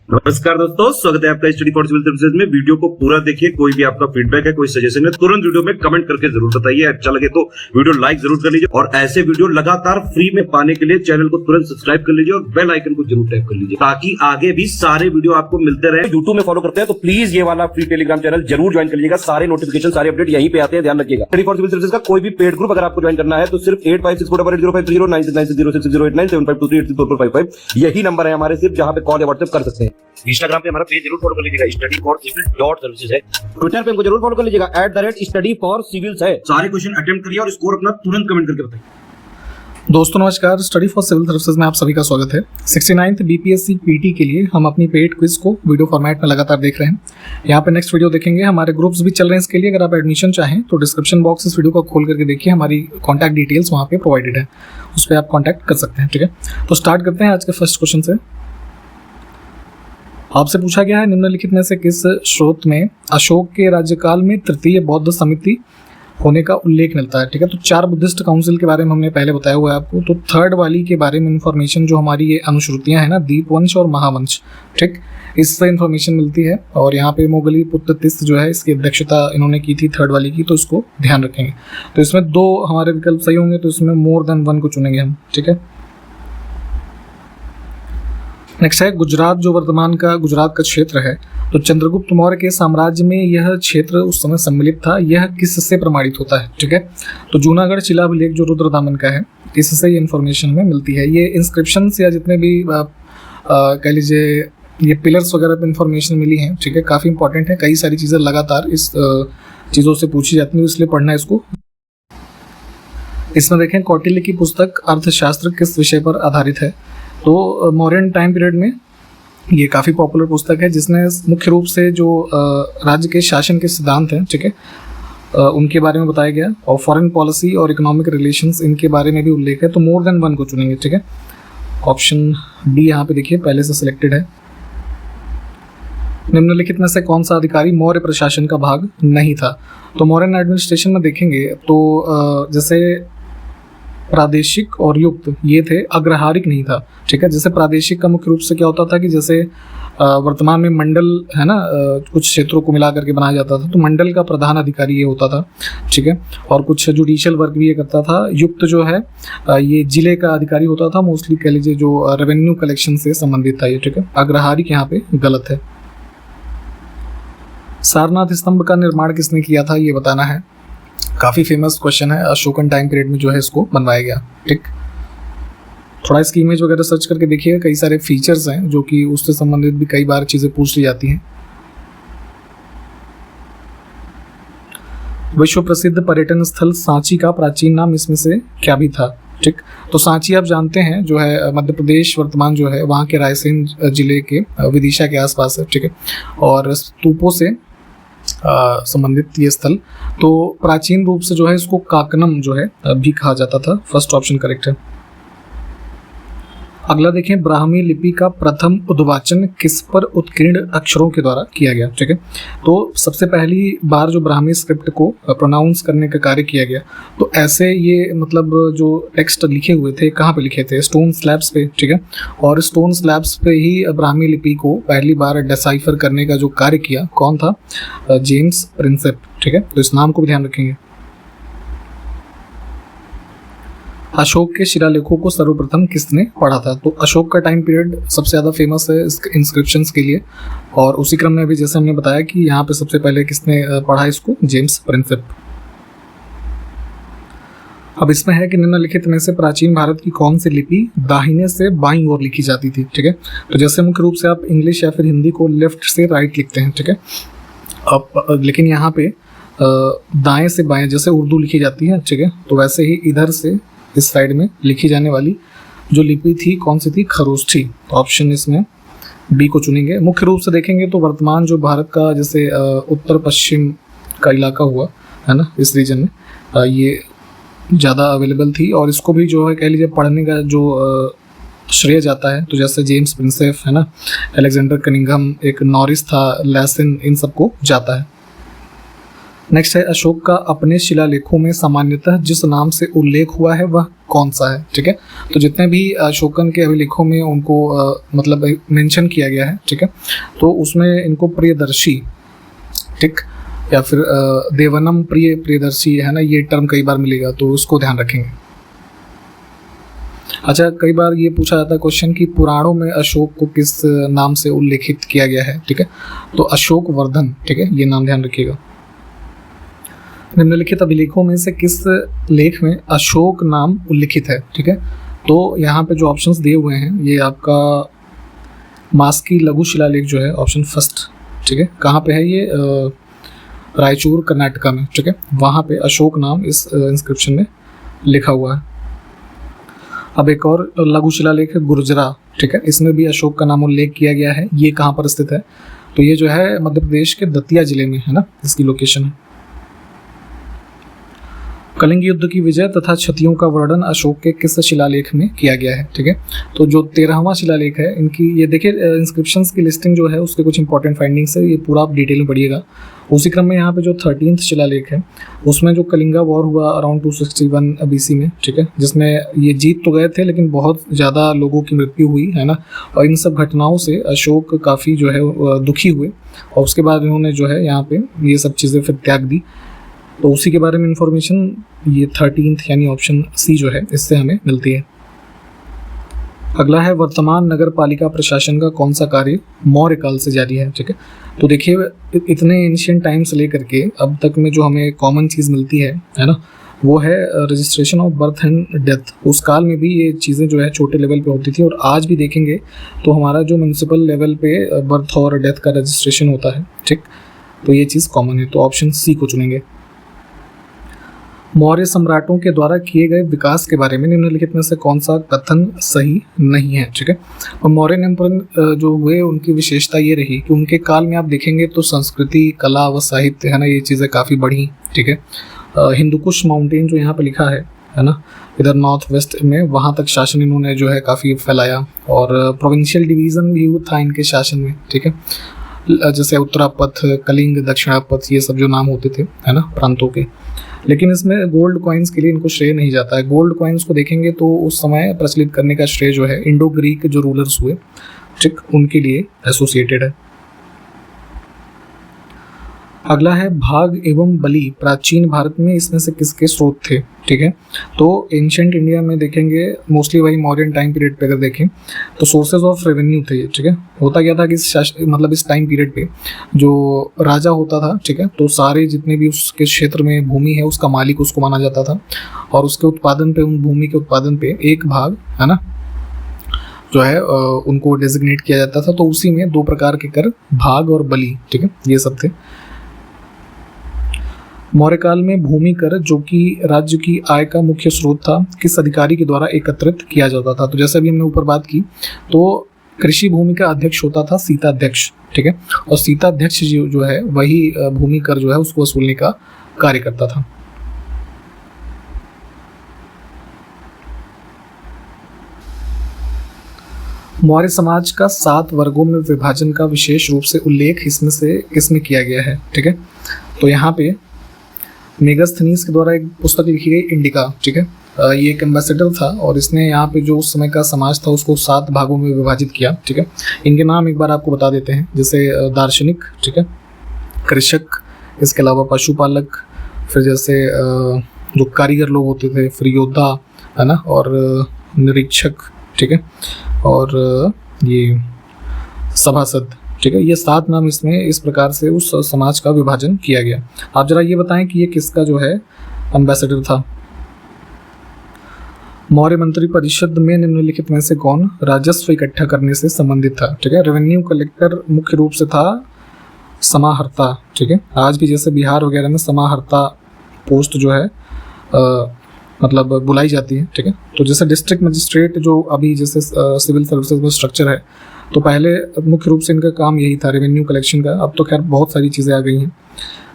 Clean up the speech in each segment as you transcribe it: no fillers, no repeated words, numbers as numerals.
नमस्कार दोस्तों, स्वागत है आपका स्टडी फॉर सिविल सर्विसेज में। वीडियो को पूरा देखिए। कोई भी आपका फीडबैक है, कोई सजेशन है, तुरंत वीडियो में कमेंट करके जरूर बताइए। अच्छा लगे तो वीडियो लाइक जरूर कर लीजिए और ऐसे वीडियो लगातार फ्री में पाने के लिए चैनल को तुरंत सब्सक्राइब कर लीजिए और बेल आइकन को जरूर टैप कर लीजिए ताकि आगे भी सारे वीडियो आपको मिलते रहे। यूट्यूब में फॉलो करते हैं तो प्लीज ये वाला फ्री टेलीग्राम चैनल जरूर ज्वाइन कर लीजिएगा। सारे नोटिफिकेशन, सारे अपडेट यहीं पे आते हैं, ध्यान रखिएगा। स्टडी फॉर सिविल सर्विसेज का कोई भी पेड ग्रुप अगर आपको ज्वाइन करना है तो सिर्फ 856480560660897523864455 यही नंबर है हमारे, सिर्फ जहां पे कॉल या व्हाट्सएप कर सकते हैं। इंस्टाग्राम पे हमारा पेज जरूर फॉलो कर लीजिएगा, स्टडी फॉर सिविल .सर्विसेज है। ट्विटर पे हमको जरूर फॉलो कर लीजिएगा, @study for civils है। सारे क्वेश्चन अटेम्प्ट करिए और स्कोर अपना तुरंत कमेंट करके बताइए। दोस्तों नमस्कार, स्टडी फॉर सिविल सर्विसेज में आप सभी का स्वागत है। 69th बीपीएससी पीटी के लिए हम अपनी पेड क्विज को वीडियो फॉर्मेट में लगातार देख रहे हैं। यहाँ पे नेक्स्ट वीडियो देखेंगे, हमारे ग्रुप्स भी चल रहे हैं इसके लिए। अगर आप एडमिशन चाहें तो डिस्क्रिप्शन बॉक्स इस वीडियो को खोल करके देखिए, हमारी कॉन्टैक्ट डिटेल्स वहाँ पे प्रोवाइडेड है, उस पर आप कॉन्टैक्ट कर सकते हैं। ठीक है, तो स्टार्ट करते हैं आज के फर्स्ट क्वेश्चन से। आपसे पूछा गया है, निम्नलिखित में से किस स्रोत में अशोक के राज्यकाल में तृतीय बौद्ध समिति होने का उल्लेख मिलता है। ठीक है, तो 4 बुद्धिस्ट काउंसिल के बारे में हमने पहले बताया हुआ है आपको। तो थर्ड वाली के बारे में इंफॉर्मेशन जो हमारी ये अनुश्रुतियां हैं ना, दीपवंश और महावंश, ठीक, इससे इंफॉर्मेशन मिलती है। और यहाँ पे मोगली पुत्र तिस्त जो है, इसकी अध्यक्षता इन्होंने की थी थर्ड वाली की, तो इसको ध्यान रखेंगे। तो इसमें 2 हमारे विकल्प सही होंगे, तो इसमें मोर देन 1 को चुनेंगे हम। ठीक है, नेक्स्ट है गुजरात, जो वर्तमान का गुजरात का क्षेत्र है, तो चंद्रगुप्त मौर्य के साम्राज्य में यह क्षेत्र उस समय सम्मिलित था। यह किससे प्रमाणित होता है? ठीक है, तो जूनागढ़ शिलाभिलेख जो रुद्रदामन का है, इससे ये इन्फॉर्मेशन हमें मिलती है। ये इंस्क्रिप्शन या जितने भी कह लीजिए ये पिलर्स वगैरह पर इंफॉर्मेशन मिली है। ठीक है, काफ़ी इंपॉर्टेंट है, कई सारी चीज़ें लगातार इस चीज़ों से पूछी जाती हैं, इसलिए पढ़ना है इसको। इसमें देखें, कौटिल्य की पुस्तक अर्थशास्त्र किस विषय पर आधारित है? तो मौर्यन टाइम पीरियड में ये काफ़ी पॉपुलर पुस्तक है, जिसने मुख्य रूप से जो राज्य के शासन के सिद्धांत हैं, ठीक है, उनके बारे में बताया गया। और फॉरेन पॉलिसी और इकोनॉमिक रिलेशंस, इनके बारे में भी उल्लेख है। तो मोर देन 1 को चुनेंगे। ठीक है, ऑप्शन डी यहाँ पे देखिए पहले से सिलेक्टेड है। निम्नलिखित में से कौन सा अधिकारी मौर्य प्रशासन का भाग नहीं था? तो मौर्यन एडमिनिस्ट्रेशन में देखेंगे तो जैसे प्रादेशिक और युक्त ये थे, अग्रहारिक नहीं था। ठीक है, जैसे प्रादेशिक का मुख्य रूप से क्या होता था कि जैसे वर्तमान में मंडल है ना, कुछ क्षेत्रों को मिला करके बनाया जाता था, तो मंडल का प्रधान अधिकारी ये होता था। ठीक है, और कुछ जुडिशियल वर्क भी ये करता था। युक्त जो है ये जिले का अधिकारी होता था, मोस्टली कह लीजिए जो रेवेन्यू कलेक्शन से संबंधित था ये। ठीक है, अग्रहारिक यहाँ पे गलत है। सारनाथ स्तंभ का निर्माण किसने किया था, ये बताना है। काफ़ी फेमस क्वेश्चन है, अशोकन टाइम पीरियड में जो है इसको बनवाया गया। ठीक, थोड़ा इसकी इमेज वगैरह सर्च करके देखिए, कई सारे फीचर्स हैं जो कि उससे संबंधित भी कई बार चीज़ें पूछ ली जाती हैं। विश्व प्रसिद्ध पर्यटन स्थल सांची का प्राचीन नाम इसमें से क्या भी था? ठीक, तो सांची आप जानते हैं जो है मध्य प्रदेश वर्तमान जो है वहाँ के रायसेन जिले के विदिशा के आसपास है। ठीक है, और स्तूपों से संबंधित ये स्थल, तो प्राचीन रूप से जो है इसको काकनम जो है भी कहा जाता था। फर्स्ट ऑप्शन करेक्ट है। अगला देखें, ब्राह्मी लिपि का प्रथम उद्वाचन किस पर उत्कीर्ण अक्षरों के द्वारा किया गया? ठीक है, तो सबसे पहली बार जो ब्राह्मी स्क्रिप्ट को प्रोनाउंस करने का कार्य किया गया, तो ऐसे ये मतलब जो टेक्स्ट लिखे हुए थे, कहाँ पे लिखे थे? स्टोन स्लैब्स पे। ठीक है, और स्टोन स्लैब्स पे ही ब्राह्मी लिपि को पहली बार डिसाइफर करने का जो कार्य किया, कौन था? James Prinsep. ठीक है, तो इस नाम को भी ध्यान रखेंगे। अशोक के शिलालेखों को सर्वप्रथम किसने पढ़ा था? तो अशोक का टाइम पीरियड सबसे ज़्यादा फेमस है इंस्क्रिप्शंस के लिए, और उसी क्रम में भी जैसे हमने बताया कि यहाँ पे सबसे पहले किसने पढ़ा इसको? James Prinsep. अब इसमें है कि निम्नलिखित में से प्राचीन भारत की कौन सी लिपि दाहिने से बाईं ओर लिखी जाती थी? ठीक है, तो जैसे मुख्य रूप से आप इंग्लिश या फिर हिंदी को लेफ्ट से राइट लिखते हैं। ठीक है, अब लेकिन यहाँ पे दाएं से बाएं जैसे उर्दू लिखी जाती है। ठीक है, तो वैसे ही इधर से इस साइड में लिखी जाने वाली जो लिपि थी, कौन सी थी? खरोष्ठी। तो ऑप्शन इसमें बी को चुनेंगे। मुख्य रूप से देखेंगे तो वर्तमान जो भारत का जैसे उत्तर पश्चिम का इलाका हुआ है ना, इस रीजन में ये ज़्यादा अवेलेबल थी, और इसको भी जो है कह लीजिए पढ़ने का जो श्रेय जाता है। तो जैसे जेम्स प्रिंसेप है ना, अलेक्जेंडर कनिंघम, एक नॉरिस था, लैसन, इन सबको जाता है। नेक्स्ट है अशोक का अपने शिलालेखों में सामान्यतः जिस नाम से उल्लेख हुआ है वह कौन सा है, ठीक है। तो जितने भी अशोकन के अभिलेखों में उनको मतलब मेंशन किया गया है, ठीक है, तो उसमें इनको प्रियदर्शी, ठीक, या फिर देवनम प्रियदर्शी है ना, ये टर्म कई बार मिलेगा, तो उसको ध्यान रखेंगे। अच्छा, कई बार ये पूछा जाता है क्वेश्चन कि पुराणों में अशोक को किस नाम से उल्लेखित किया गया है, ठीक है, तो अशोक वर्धन, ठीक है, ये नाम ध्यान रखिएगा। निम्नलिखित अभिलेखों में से किस लेख में अशोक नाम उल्लिखित है, ठीक है, तो यहाँ पे जो ऑप्शंस दिए हुए हैं ये आपका मास्की लघु शिलालेख जो है ऑप्शन फर्स्ट, ठीक है, कहाँ पे है ये, रायचूर कर्नाटका में, ठीक है, वहाँ पे अशोक नाम इस इंस्क्रिप्शन में लिखा हुआ है। अब एक और लघु शिलालेख है गुर्जरा, ठीक है, इसमें भी अशोक का नाम उल्लेख किया गया है। ये कहाँ पर स्थित है, तो ये जो है मध्य प्रदेश के दतिया जिले में है ना, इसकी लोकेशन है। कलिंग युद्ध की विजय तथा क्षतियों का वर्णन अशोक के किस शिलालेख में किया गया है, ठीक है, तो जो 13वां शिलालेख है इनकी, ये देखिए इंस्क्रिप्शंस की लिस्टिंग जो है उसके कुछ इंपॉर्टेंट फाइंडिंग्स है, ये पूरा आप डिटेल में पढ़िएगा। उसी क्रम में यहाँ पे जो 13th शिलालेख है उसमें जो कलिंगा वॉर हुआ अराउंड 261 BC में, ठीक है, जिसमें ये जीत तो गए थे लेकिन बहुत ज़्यादा लोगों की मृत्यु हुई है ना, और इन सब घटनाओं से अशोक काफ़ी जो है दुखी हुए और उसके बाद इन्होंने जो है यहाँ पे ये सब चीज़ें फिर त्याग दी। तो उसी के बारे में इंफॉर्मेशन ये 13th यानी ऑप्शन सी जो है इससे हमें मिलती है। अगला है वर्तमान नगर पालिका प्रशासन का कौन सा कार्य मौर्य काल से जारी है, ठीक है, तो देखिए इतने एंशिएंट टाइम से लेकर के अब तक में जो हमें कॉमन चीज़ मिलती है ना, वो है registration of birth and death. उस काल में भी ये चीज़ें जो है छोटे लेवल पे होती थी और आज भी देखेंगे तो हमारा जो म्यूनसिपल लेवल पे बर्थ और डेथ का रजिस्ट्रेशन होता है, ठीक, तो ये चीज़ कॉमन है, तो ऑप्शन सी को चुनेंगे। मौर्य सम्राटों के द्वारा किए गए विकास के बारे में निम्नलिखित में से कौन सा कथन सही नहीं है, ठीक है, और मौर्य एम्परर जो हुए उनकी विशेषता ये रही कि उनके काल में आप देखेंगे तो संस्कृति, कला व साहित्य है ना, ये चीज़ें काफ़ी बढ़ी, ठीक है। हिंदुकुश माउंटेन जो यहाँ पे लिखा है ना, इधर नॉर्थ वेस्ट में, वहाँ तक शासन इन्होंने जो है काफ़ी फैलाया और प्रोविंशियल डिवीज़न भी था इनके शासन में, ठीक है, जैसे उत्तरापथ, कलिंग, दक्षिणापथ, ये सब जो नाम होते थे है ना प्रांतों के। लेकिन इसमें गोल्ड कॉइन्स के लिए इनको श्रेय नहीं जाता है। गोल्ड कॉइन्स को देखेंगे तो उस समय प्रचलित करने का श्रेय जो है इंडो ग्रीक जो रूलर्स हुए, ठीक, उनके लिए एसोसिएटेड है। अगला है भाग एवं बलि प्राचीन भारत में इसमें से किसके स्रोत थे, ठीक है, तो एंशिएंट इंडिया में देखेंगे मोस्टली वही मौर्यन टाइम पीरियड पे अगर देखें तो सोर्सेज ऑफ रेवेन्यू थे, ठीक है। होता क्या था कि मतलब इस टाइम पीरियड पे जो राजा होता था, ठीक है, तो सारे जितने भी उसके क्षेत्र में भूमि है उसका मालिक उसको माना जाता था और उसके उत्पादन पे, उन भूमि के उत्पादन पे एक भाग है ना जो है उनको डेजिग्नेट किया जाता था। तो उसी में दो प्रकार के कर, भाग और बलि, ठीक है, ये सब थे। मौर्य काल में भूमि कर जो कि राज्य की आय का मुख्य स्रोत था किस अधिकारी के द्वारा एकत्रित किया जाता था, तो जैसे अभी हमने ऊपर बात की तो कृषि भूमि का अध्यक्ष होता था सीताध्यक्ष, ठीक है, और सीताध्यक्ष जो है वही भूमि कर जो है उसको वसूलने का कार्य करता था। मौर्य समाज का 7 वर्गों में विभाजन का विशेष रूप से उल्लेख इसमें से किसमें किया गया है, ठीक है, तो यहाँ पे मेगास्थनीज के द्वारा एक पुस्तक लिखी गई इंडिका, ठीक है, ये एक एम्बेसडर था और इसने यहाँ पे जो उस समय का समाज था उसको 7 भागों में विभाजित किया, ठीक है। इनके नाम एक बार आपको बता देते हैं, जैसे दार्शनिक, ठीक है, कृषक, इसके अलावा पशुपालक, फिर जैसे जो कारीगर लोग होते थे, फिर योद्धा है ना, और निरीक्षक, ठीक है, और ये सभासद, ठीक है, ये 7 नाम इसमें इस प्रकार से उस समाज का विभाजन किया गया। आप जरा ये बताएं कि ये किसका जो है एम्बेसडर था। मौर्य मंत्री परिषद में निम्नलिखित में से कौन राजस्व इकट्ठा करने से संबंधित था, ठीक है, रेवेन्यू कलेक्टर मुख्य रूप से था समाहर्ता, ठीक है, आज भी जैसे बिहार वगैरह में समाहर्ता पोस्ट जो है मतलब बुलाई जाती है, ठीक है, तो जैसे डिस्ट्रिक्ट मजिस्ट्रेट जो अभी जैसे सिविल सर्विसेज में स्ट्रक्चर है, तो पहले मुख्य रूप से इनका काम यही था रेवेन्यू कलेक्शन का। अब तो खैर बहुत सारी चीज़ें आ गई हैं।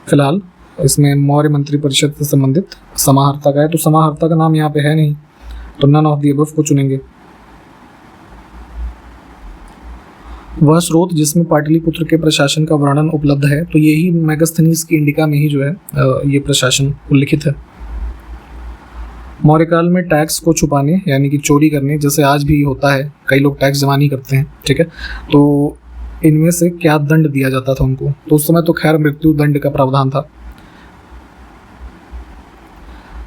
फिलहाल इसमें मौर्य मंत्री परिषद से संबंधित समाहर्ता का है, तो समाहर्ता का नाम यहाँ पे है नहीं, तो नन ऑफ द अबव को चुनेंगे। वह स्रोत जिसमें पाटलिपुत्र के प्रशासन का वर्णन उपलब्ध है, तो यही मेगास्थनीज की इंडिका में ही जो है ये प्रशासन उल्लिखित है। मौर्य काल में टैक्स को छुपाने यानी कि चोरी करने, जैसे आज भी होता है, कई लोग टैक्स जमा नहीं करते हैं, ठीक है, तो इनमें से क्या दंड दिया जाता था उनको? तो उस समय तो खैर मृत्यु दंड का प्रावधान था।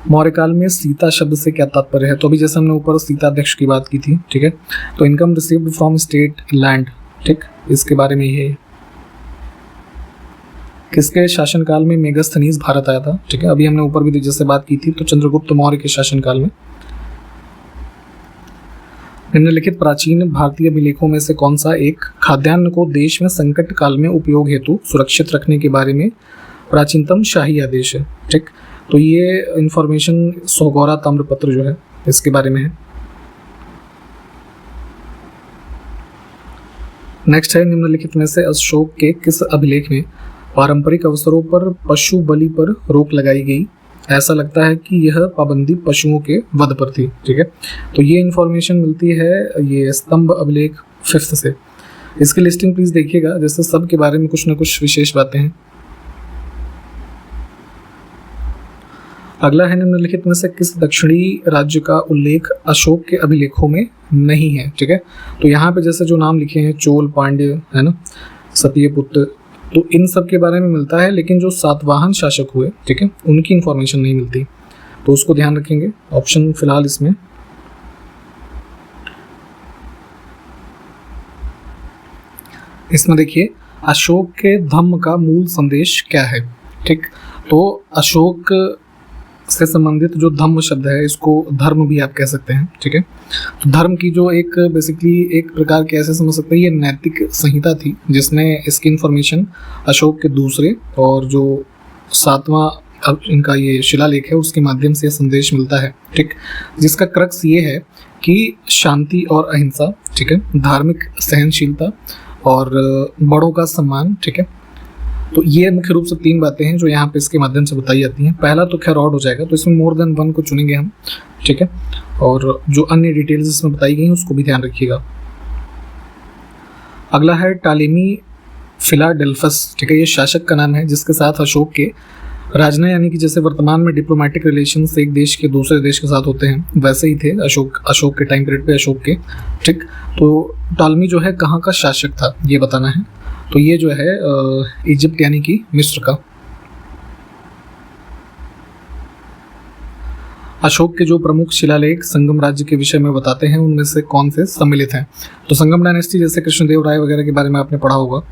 मौर्य काल में सीता शब्द से क्या तात्पर्य है? तो अभी जैसे हमने ऊपर सीताध्यक्ष की बात की थी, ठीक है, तो income received from state land, ठीक, इसके बारे में ये है। किसके शासनकाल में मेगास्थनीज भारत आया था? ठीक है, अभी हमने ऊपर भी जैसे बात की थी, तो चंद्रगुप्त मौर्य के शासनकाल में। निम्नलिखित प्राचीन भारतीय अभिलेखों में से कौन सा एक खाद्यान्न को देश में संकट काल में उपयोग हेतु सुरक्षित रखने के बारे में प्राचीनतम शाही आदेश है? ठीक, तो ये इंफॉर्मेशन सोगौरा ताम्रपत्र जो है इसके बारे में है। नेक्स्ट है, निम्नलिखित में से अशोक के किस अभिलेख में पारंपरिक अवसरों पर पशु बलि पर रोक लगाई गई? ऐसा लगता है कि यह पाबंदी पशुओं के वध पर थी। ठीक है, तो ये इंफॉर्मेशन मिलती है ये स्तंभ अभिलेख 5th से। इसकी लिस्टिंग प्लीज देखिएगा, जैसे सब के बारे में कुछ ना कुछ विशेष बातें हैं। अगला है, निम्नलिखित में से किस दक्षिणी राज्य का उल्लेख अशोक के अभिलेखों में नहीं है? ठीक है, तो यहाँ पे जैसे जो नाम लिखे हैं चोल, पांड्य, है ना, सत्यपुत्र, तो इन सब के बारे में मिलता है, लेकिन जो सातवाहन शासक हुए, ठीक है, उनकी इंफॉर्मेशन नहीं मिलती, तो उसको ध्यान रखेंगे। ऑप्शन फिलहाल इसमें देखिए, अशोक के धम्म का मूल संदेश क्या है? ठीक, तो अशोक से संबंधित जो धम्म शब्द है, इसको धर्म भी आप कह सकते हैं। ठीक है, तो धर्म की जो एक बेसिकली एक प्रकार के ऐसे समझ सकते हैं, ये नैतिक संहिता थी जिसमें इसकी इंफॉर्मेशन अशोक के दूसरे और जो 7वां अब इनका ये शिलालेख है उसके माध्यम से संदेश मिलता है। ठीक, जिसका क्रक्स ये है कि शांति और अहिंसा, ठीक है, धार्मिक सहनशीलता और बड़ों का सम्मान। ठीक है, तो ये मुख्य रूप से 3 बातें हैं जो यहाँ पे इसके माध्यम से बताई जाती हैं। पहला तो खैर ऑड हो जाएगा, तो इसमें मोर देन 1 को चुनेंगे हम। ठीक है, और जो अन्य डिटेल्स इसमें बताई गई हैं उसको भी ध्यान रखिएगा। अगला है टालेमी फिलाडेल्फस। ठीक है, ये शासक का नाम है जिसके साथ अशोक के राजनय यानी कि जैसे वर्तमान में डिप्लोमेटिक रिलेशन एक देश के दूसरे देश के साथ होते हैं, वैसे ही थे अशोक के टाइम पीरियड पे अशोक के। ठीक, तो टालमी जो है कहाँ का शासक था ये बताना है, तो ये जो है इजिप्ट यानी कि मिस्र का। अशोक के जो प्रमुख शिलालेख संगम राज्य के विषय में बताते हैं, उनमें से कौन से सम्मिलित हैं? तो संगम डायनेस्टी जैसे कृष्णदेव राय वगैरह के बारे में आपने पढ़ा होगा।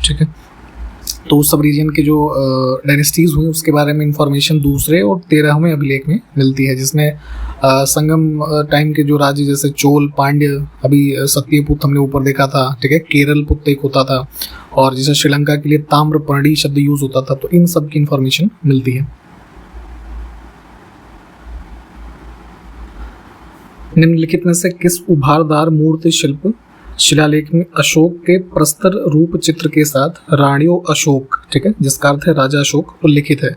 ठीक है, तो उस सब रीजन के जो डायनेस्टीज हुई उसके बारे में इंफॉर्मेशन दूसरे और 13वें अभिलेख में मिलती है, जिसमें संगम टाइम के जो राज्य जैसे चोल, पांड्य, अभी सत्यपुत्र हमने ऊपर देखा था। ठीक है, केरल पुत्र एक होता था, और जैसे श्रीलंका के लिए ताम्रपर्णी शब्द यूज होता था, तो इन सब की इंफॉर्मेशन मिलती है। निम्नलिखित में से किस उभारदार मूर्ति शिल्प शिलालेख में अशोक के प्रस्तर रूप चित्र के साथ राणियों अशोक, ठीक है, जिसका अर्थ है राजा अशोक, उल्लिखित है?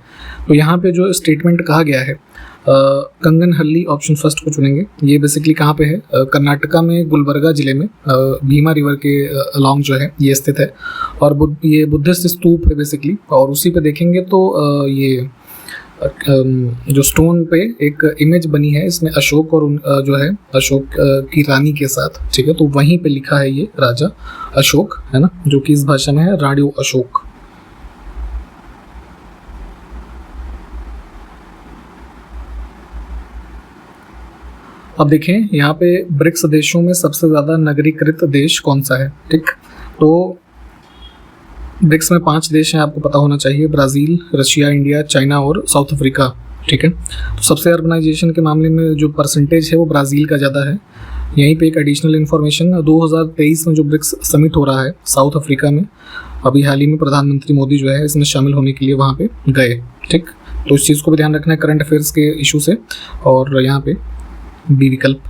तो यहाँ पे जो स्टेटमेंट कहा गया है, कंगनहल्ली, ऑप्शन फर्स्ट को चुनेंगे। ये बेसिकली कहाँ पे है? कर्नाटका में गुलबर्गा जिले में भीमा रिवर के अलॉन्ग जो है ये स्थित है, और ये बुद्धिस्ट स्तूप है बेसिकली। और उसी पे देखेंगे तो ये जो स्टोन पे एक इमेज बनी है, इसमें अशोक और जो है अशोक की रानी के साथ। ठीक है, तो वहीं पे लिखा है ये राजा अशोक, है ना, जो कि इस भाषा में है राणियों अशोक। अब देखें यहाँ पे ब्रिक्स देशों में सबसे ज्यादा नगरीकृत देश कौन सा है? ठीक, तो ब्रिक्स में 5 देश हैं, आपको पता होना चाहिए, ब्राजील, रशिया, इंडिया, चाइना और साउथ अफ्रीका। ठीक है, तो सबसे अर्बनाइजेशन के मामले में जो परसेंटेज है वो ब्राज़ील का ज़्यादा है। यहीं पे एक एडिशनल इन्फॉर्मेशन, 2023 में जो ब्रिक्स समिट हो रहा है साउथ अफ्रीका में, अभी हाल ही में प्रधानमंत्री मोदी जो है इसमें शामिल होने के लिए वहाँ पे गए। ठीक, तो इस चीज़ को भी ध्यान रखना है करंट अफेयर्स के इशू से। और यहाँ पे बी विकल्प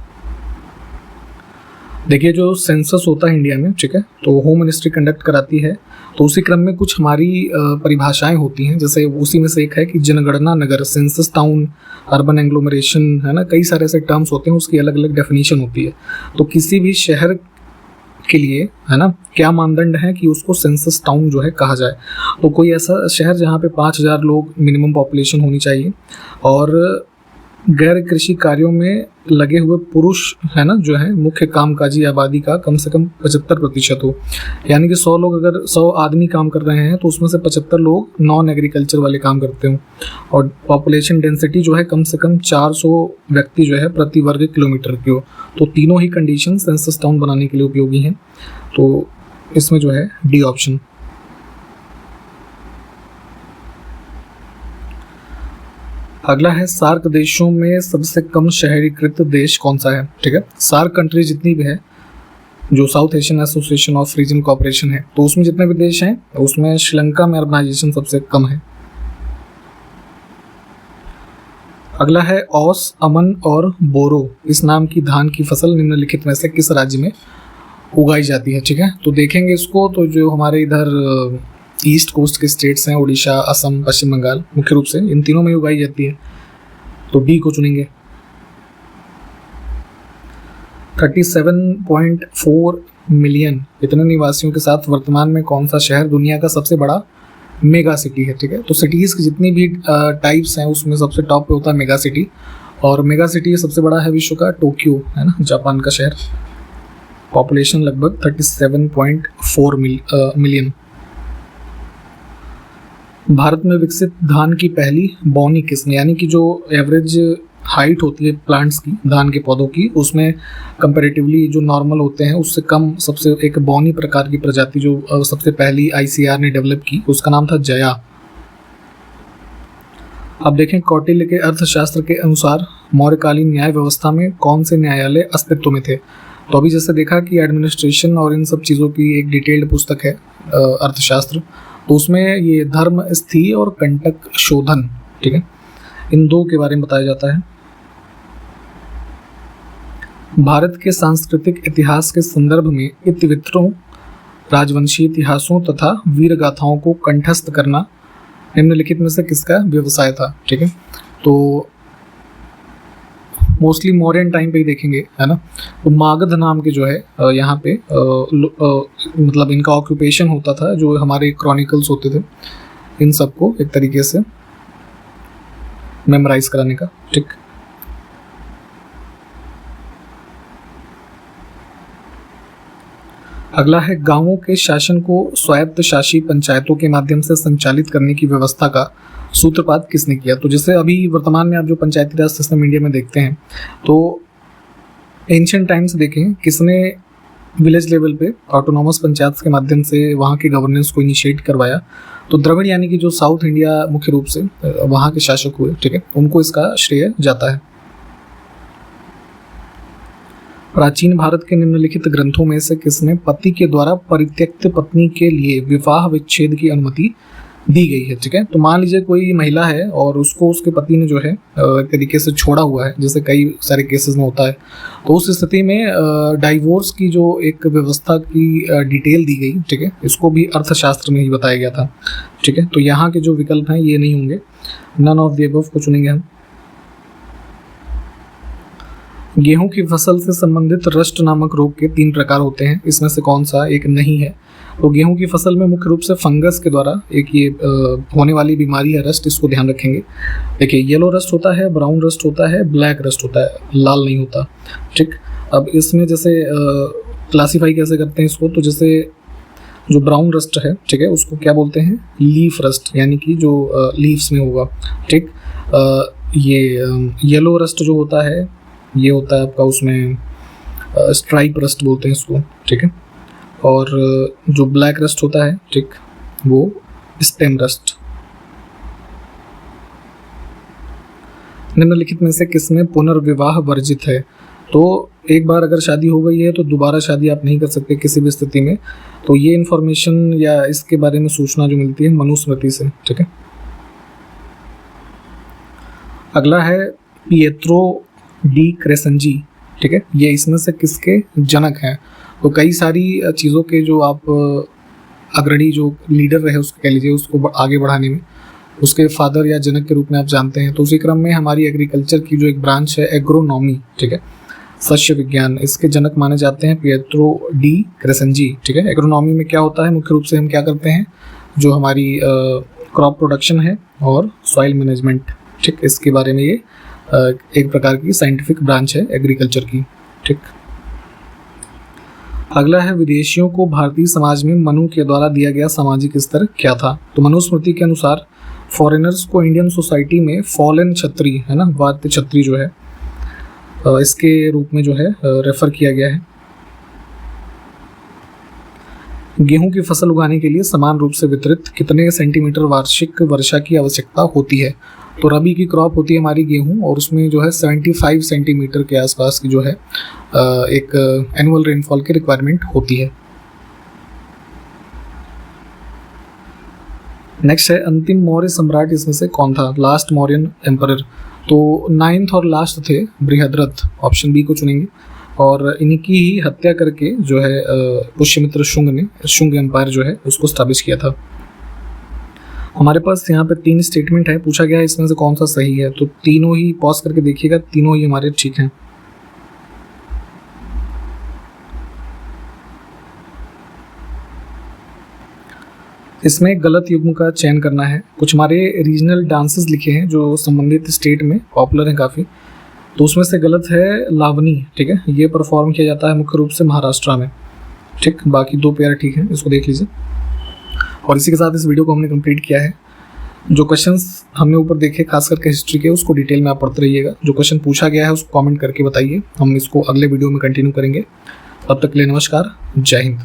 देखिए, जो सेंसस होता है इंडिया में, ठीक है, तो होम मिनिस्ट्री कंडक्ट कराती है, तो उसी क्रम में कुछ हमारी परिभाषाएं होती हैं, जैसे उसी में से एक है कि जनगणना नगर, सेंसस टाउन, अर्बन एंग्लोमरेशन, है ना, कई सारे ऐसे टर्म्स होते हैं, उसकी अलग अलग डेफिनेशन होती है। तो किसी भी शहर के लिए, है ना, क्या मानदंड है कि उसको सेंसस टाउन जो है कहा जाए। तो कोई ऐसा शहर जहाँ पे 5,000 लोग मिनिमम पॉपुलेशन होनी चाहिए और गैर कृषि कार्यों में लगे हुए पुरुष, है ना, जो है मुख्य कामकाजी आबादी का कम से कम 75% हो। यानी कि 100 लोग, अगर 100 आदमी काम कर रहे हैं तो उसमें से 75 लोग नॉन एग्रीकल्चर वाले काम करते हों और पॉपुलेशन डेंसिटी जो है कम से कम 400 व्यक्ति जो है प्रति वर्ग किलोमीटर की हो। तो तीनों ही कंडीशन सेंसस टाउन बनाने के लिए उपयोगी हैं। तो इसमें जो है डी ऑप्शन। अगला है सार्क देशों में सबसे कम शहरीकृत देश कौन सा है। ठीक है, सार्क कंट्री जितनी भी है, जो South Asian Association of Region Cooperation है, तो उसमें जितने भी देश हैं उसमें श्रीलंका में अर्बनाइजेशन सबसे कम है। अगला है औस, अमन और बोरो इस नाम की धान की फसल निम्नलिखित में से किस राज्य में उगाई जाती है। ठीक है, तो देखेंगे इसको, तो जो हमारे इधर ईस्ट कोस्ट के स्टेट्स हैं, उड़ीसा, असम, पश्चिम बंगाल, मुख्य रूप से इन तीनों में उगाई जाती है। तो डी को चुनेंगे। 37.4 मिलियन इतने निवासियों के साथ वर्तमान में कौन सा शहर दुनिया का सबसे बड़ा मेगा सिटी है। ठीक है, तो सिटीज़ की जितनी भी टाइप्स हैं उसमें सबसे टॉप पे होता है मेगा सिटी, और मेगा सिटी सबसे बड़ा है विश्व का टोक्यो, है ना, जापान का शहर। पॉपुलेशन लगभग 37.4 मिलियन। भारत में विकसित धान की पहली बौनी किसने, यानी कि जो एवरेज हाइट होती है प्लांट्स की, धान के पौधों की, उसमें कंपैरेटिवली जो नॉर्मल होते हैं उससे कम सबसे एक बौनी प्रकार की प्रजाति जो सबसे पहली आईसीआर ने डेवलप की, उसका नाम था जया। अब देखें, कौटिल्य के अर्थशास्त्र के अनुसार मौर्यकालीन न्याय व्यवस्था में कौन से न्यायालय अस्तित्व में थे। तो अभी जैसे देखा कि एडमिनिस्ट्रेशन और इन सब चीज़ों की एक डिटेल्ड पुस्तक है अर्थशास्त्र, तो उसमें ये धर्म स्थीय और कंटक शोधन, ठीक है, इन दो के बारे में बताया जाता है। भारत के सांस्कृतिक इतिहास के संदर्भ में इतिवृत्तों, राजवंशी इतिहासों तथा वीर गाथाओं को कंठस्थ करना निम्नलिखित में से किसका व्यवसाय था। ठीक है, तो मोस्टली मौर्यन टाइम पे ही देखेंगे, है ना। तो मागध नाम के जो है यहाँ पे मतलब इनका ऑक्यूपेशन होता था, जो हमारे क्रॉनिकल्स होते थे, इन सबको एक तरीके से मेमोराइज कराने का। ठीक, अगला है गांवों के शासन को स्वायत्त शासी पंचायतों के माध्यम से संचालित करने की व्यवस्था का सूत्रपात किसने किया। तो जैसे अभी वर्तमान में आप जो पंचायती राज सिस्टम इंडिया में देखते हैं, तो एंशिएंट टाइम्स देखें किसने विलेज लेवल पे ऑटोनॉमस पंचायत के माध्यम से वहाँ के गवर्नेंस को इनिशिएट करवाया। तो द्रविड़ यानी कि जो साउथ इंडिया मुख्य रूप से वहाँ के शासक हुए, ठीक है, उनको इसका श्रेय जाता है। प्राचीन भारत के निम्नलिखित ग्रंथों में से किसमें पति के द्वारा परित्यक्त पत्नी के लिए विवाह विच्छेद की अनुमति दी गई है। ठीक है, तो मान लीजिए कोई महिला है और उसको उसके पति ने जो है एक तरीके से छोड़ा हुआ है, जैसे कई सारे केसेस में होता है, तो उस स्थिति में डाइवोर्स की जो एक व्यवस्था की डिटेल दी गई, ठीक है, इसको भी अर्थशास्त्र में ही बताया गया था। ठीक है, तो यहाँ के जो विकल्प हैं ये नहीं होंगे, नन ऑफ द अबव को चुनेंगे हम। गेहूं की फसल से संबंधित रस्ट नामक रोग के 3 प्रकार होते हैं, इसमें से कौन सा एक नहीं है। तो गेहूं की फसल में मुख्य रूप से फंगस के द्वारा एक ये होने वाली बीमारी है रस्ट, इसको ध्यान रखेंगे। देखिए, येलो रस्ट होता है, ब्राउन रस्ट होता है, ब्लैक रस्ट होता है, लाल नहीं होता। ठीक, अब इसमें जैसे क्लासीफाई कैसे करते हैं इसको, तो जैसे जो ब्राउन रस्ट है, ठीक है, उसको क्या बोलते हैं, लीफ रस्ट, यानी कि जो लीव्स में होगा। ठीक, ये येलो रस्ट जो होता है ये होता है आपका उसमें स्ट्राइप रस्ट बोलते हैं इसको। ठीक है, और जो ब्लैक रस्ट होता है, ठीक, वो स्टेम रस्ट। निम्नलिखित में से किसमें पुनर्विवाह वर्जित है। तो एक बार अगर शादी हो गई है तो दोबारा शादी आप नहीं कर सकते किसी भी स्थिति में। तो ये इन्फॉर्मेशन या इसके बारे में सूचना जो मिलती है मनुस्मृति से। ठीक है, अगला है पिएत्रो डी क्रेसेंजी। ठीक है, ये इसमें से किसके जनक हैं। तो कई सारी चीज़ों के जो आप अग्रणी जो लीडर रहे उसको कह लीजिए, उसको आगे बढ़ाने में उसके फादर या जनक के रूप में आप जानते हैं। तो उसी क्रम में हमारी एग्रीकल्चर की जो एक ब्रांच है एग्रोनॉमी, ठीक है, सस्य विज्ञान, इसके जनक माने जाते हैं पिएट्रो डी क्रेसेंजी। ठीक है, एग्रोनॉमी में क्या होता है, मुख्य रूप से हम क्या करते हैं, जो हमारी क्रॉप प्रोडक्शन है और सॉइल मैनेजमेंट, ठीक, इसके बारे में ये एक प्रकार की साइंटिफिक ब्रांच है एग्रीकल्चर की। ठीक, अगला है विदेशियों को भारतीय समाज में मनु के द्वारा दिया गया सामाजिक स्तर क्या था। तो मनुस्मृति के अनुसार फॉरेनर्स को इंडियन सोसाइटी में फॉलन छत्री, है ना, वाद्य छत्री जो है, इसके रूप में जो है रेफर किया गया है। गेहूं की फसल उगाने के लिए समान रूप से वितरित कितने सेंटीमीटर वार्षिक वर्षा की आवश्यकता होती है। तो रबी की क्रॉप होती है हमारी गेहूं, और उसमें जो है 75 सेंटीमीटर के आसपास की जो है एक एनुअल रेनफॉल की रिक्वायरमेंट होती है। नेक्स्ट है अंतिम मौर्य सम्राट इसमें से कौन था, लास्ट मौर्यन एम्परर। तो 9th और लास्ट थे बृहद्रथ, ऑप्शन बी को चुनेंगे। और इनकी ही हत्या करके जो है पुष्यमित्र शुंग ने शुंग एम्पायर जो है उसको स्टैब्लिश किया था। हमारे पास यहाँ पे 3 स्टेटमेंट है, पूछा गया है इसमें से कौन सा सही है। तो तीनों ही पॉज करके देखिएगा, तीनों ही हमारे ठीक हैं। इसमें गलत युग्म का चयन करना है। कुछ हमारे रीजनल डांसेस लिखे हैं जो संबंधित स्टेट में पॉपुलर हैं काफ़ी, तो उसमें से गलत है लावनी। ठीक है, ये परफॉर्म किया जाता है मुख्य रूप से महाराष्ट्र में। ठीक, बाकी 2 पेयर ठीक हैं, इसको देख लीजिए। और इसी के साथ इस वीडियो को हमने कंप्लीट किया है। जो क्वेश्चंस हमने ऊपर देखे खास करके हिस्ट्री के, उसको डिटेल में आप पढ़ते रहिएगा। जो क्वेश्चन पूछा गया है उसको कमेंट करके बताइए, हम इसको अगले वीडियो में कंटिन्यू करेंगे। तब तक के लिए नमस्कार, जय हिंद।